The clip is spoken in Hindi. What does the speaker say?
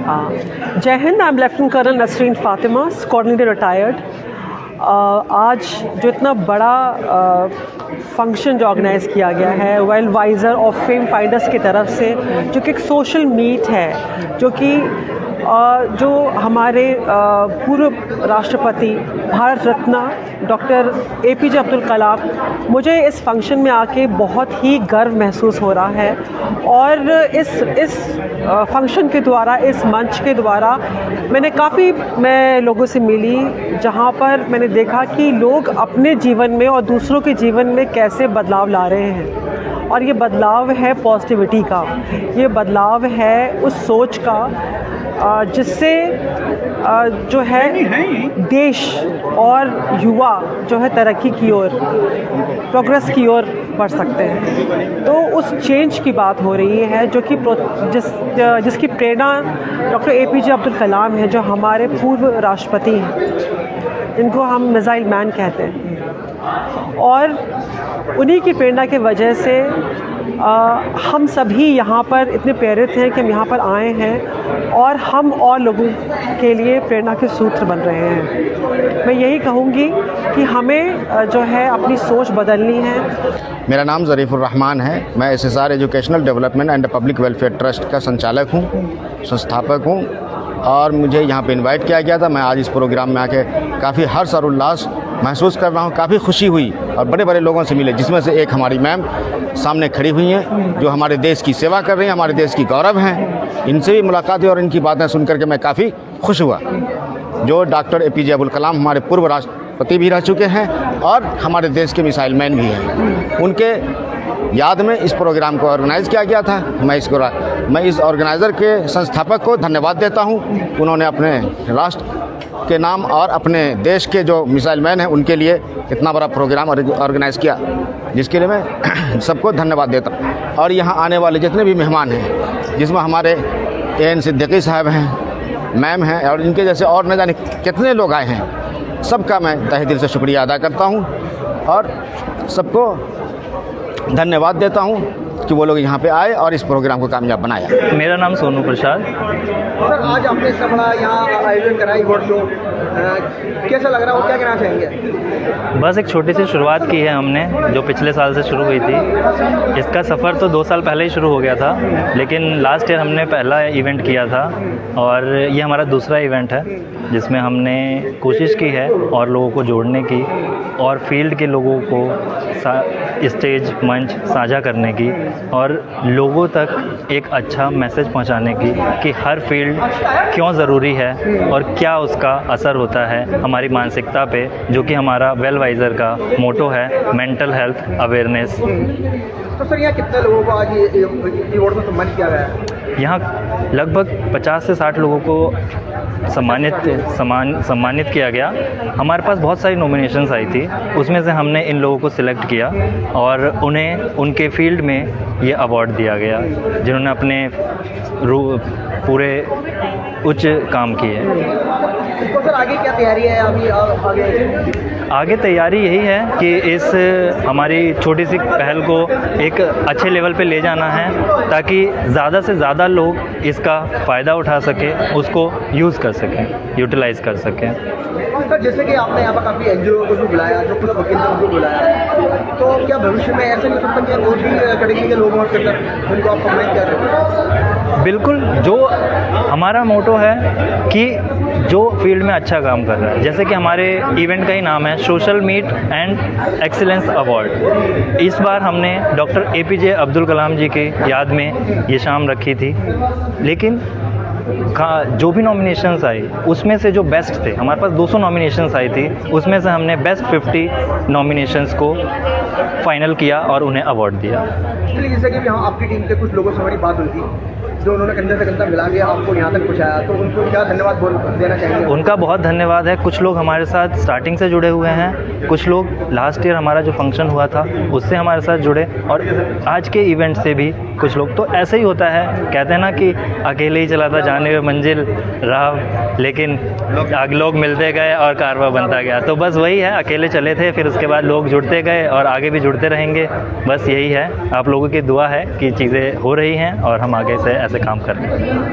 जय हिंद। I am lieutenant colonel Nasreen Fatima, coordinator retired. आज जो इतना बड़ा फंक्शन जो ऑर्गेनाइज़ किया गया है वेल वाइज़र और फेम फाइंडर्स की तरफ से, जो कि एक सोशल मीट है, जो कि जो हमारे पूर्व राष्ट्रपति भारत रत्न डॉक्टर APJ अब्दुल कलाम, मुझे इस फंक्शन में आके बहुत ही गर्व महसूस हो रहा है। और इस फंक्शन के द्वारा, इस मंच के द्वारा मैं लोगों से मिली, जहाँ पर मैंने देखा कि लोग अपने जीवन में और दूसरों के जीवन में कैसे बदलाव ला रहे हैं। और ये बदलाव है पॉजिटिविटी का, ये बदलाव है उस सोच का जिससे जो है देश और युवा जो है तरक्की की ओर, प्रोग्रेस की ओर बढ़ सकते हैं। तो उस चेंज की बात हो रही है जो कि जिसकी प्रेरणा डॉक्टर APJ अब्दुल कलाम है, जो हमारे पूर्व राष्ट्रपति हैं, इनको हम मिसाइल मैन कहते हैं। और उन्हीं की प्रेरणा की वजह से हम सभी यहाँ पर इतने प्रेरित हैं कि हम यहाँ पर आए हैं और हम और लोगों के लिए प्रेरणा के सूत्र बन रहे हैं। मैं यही कहूँगी कि हमें जो है अपनी सोच बदलनी है। मेरा नाम ज़रीफ़ुर रहमान है। मैं SSR educational development and public welfare trust का संचालक हूँ, संस्थापक हूँ। और मुझे यहाँ पे इनवाइट किया गया था। मैं आज इस प्रोग्राम में आके काफ़ी हर्ष और उल्लास महसूस कर रहा हूँ। काफ़ी खुशी हुई और बड़े बड़े लोगों से मिले, जिसमें से एक हमारी मैम सामने खड़ी हुई हैं, जो हमारे देश की सेवा कर रही हैं, हमारे देश की गौरव हैं। इनसे भी मुलाकात हुई और इनकी बातें सुन करके मैं काफ़ी खुश हुआ। जो डॉक्टर APJ अब्दुल कलाम हमारे पूर्व राष्ट्रपति भी रह चुके हैं और हमारे देश के मिसाइल मैन भी हैं, उनके याद में इस प्रोग्राम को ऑर्गेनाइज़ किया गया था। मैं इस ऑर्गेनाइज़र के संस्थापक को धन्यवाद देता हूँ। उन्होंने अपने राष्ट्र के नाम और अपने देश के जो मिसाइल मैन हैं उनके लिए इतना बड़ा प्रोग्राम ऑर्गेनाइज़ किया, जिसके लिए मैं सबको धन्यवाद देता हूँ। और यहाँ आने वाले जितने भी मेहमान हैं, जिसमें हमारे AN सिद्दीकी साहब हैं, मैम हैं, और इनके जैसे और न जाने कितने लोग आए हैं, सबका मैं तहे दिल से शुक्रिया अदा करता हूँ और सबको धन्यवाद देता हूँ कि वो लोग यहाँ पे आए और इस प्रोग्राम को कामयाब बनाया। मेरा नाम सोनू प्रसाद। सर, आज आपने इतना बड़ा यहाँ आयोजन कराई बोर्ड शो, कैसा लग रहा है और क्या कहना चाहेंगे? बस एक छोटी सी शुरुआत की है हमने, जो पिछले साल से शुरू हुई थी। इसका सफ़र तो 2 साल पहले ही शुरू हो गया था, लेकिन लास्ट ईयर हमने पहला इवेंट किया था और ये हमारा दूसरा इवेंट है, जिसमें हमने कोशिश की है और लोगों को जोड़ने की और फील्ड के लोगों को स्टेज मंच साझा करने की और लोगों तक एक अच्छा मैसेज पहुंचाने की कि हर फील्ड क्यों ज़रूरी है और क्या उसका असर होता है हमारी मानसिकता पे, जो कि हमारा वेल वाइज़र का मोटो है, मेंटल हेल्थ अवेयरनेस। तो सर, यहाँ कितने लोगों को आज ये अवार्ड में सम्मानित किया गया है? यहाँ लगभग 50 से 60 लोगों को सम्मानित किया गया। हमारे पास बहुत सारी नॉमिनेशंस आई थी, उसमें से हमने इन लोगों को सिलेक्ट किया और उन्हें उनके फील्ड में ये अवार्ड दिया गया, जिन्होंने अपने पूरे उच्च काम किए। तो सर, आगे क्या तैयारी है अभी? आगे तैयारी यही है कि इस हमारी छोटी सी पहल को एक अच्छे लेवल पे ले जाना है, ताकि ज़्यादा से ज़्यादा लोग इसका फ़ायदा उठा सकें, उसको यूज़ कर सकें, यूटिलाइज़ कर सकें। सर, जैसे कि आपने यहाँ पर काफ़ी NGO को भी बुलाया, जो कुछ वकील को बुलाया, तो क्या भविष्य में ऐसे नहीं सकता कि और भी कैटेगरी के लोग के अंदर जिनको आप कमेंट कर रहे हैं? बिल्कुल, जो हमारा मोटो है कि जो फील्ड में अच्छा काम कर रहा है, जैसे कि हमारे इवेंट का ही नाम है social meet and excellence award. इस बार हमने डॉक्टर APJ अब्दुल कलाम जी के याद में ये शाम रखी थी, लेकिन जो भी नॉमिनेशंस आई उसमें से जो बेस्ट थे, हमारे पास 200 नॉमिनेशंस आई थी, उसमें से हमने बेस्ट 50 नॉमिनेशंस को फाइनल किया और उन्हें अवार्ड दिया। जैसे कि यहाँ आपकी टीम के कुछ लोगों से हमारी बात हुई थी, जो उन्होंने कंधे से कंधा मिला के आपको यहाँ तक पहुँचाया, तो उनको क्या धन्यवाद देना चाहेंगे? उनका बहुत धन्यवाद है। कुछ लोग हमारे साथ स्टार्टिंग से जुड़े हुए हैं, कुछ लोग लास्ट ईयर हमारा जो फंक्शन हुआ था उससे हमारे साथ जुड़े, और आज के इवेंट से भी कुछ लोग। तो ऐसे ही होता है, कहते हैं ना कि अकेले ही चला था जाने में मंजिल राह, लेकिन लोग मिलते गए और कारवां बनता गया। तो बस वही है, अकेले चले थे, फिर उसके बाद लोग जुड़ते गए और आगे भी जुड़ते रहेंगे। बस यही है, आप लोगों की दुआ है कि चीज़ें हो रही हैं और हम आगे से ऐसे काम कर रहे हैं।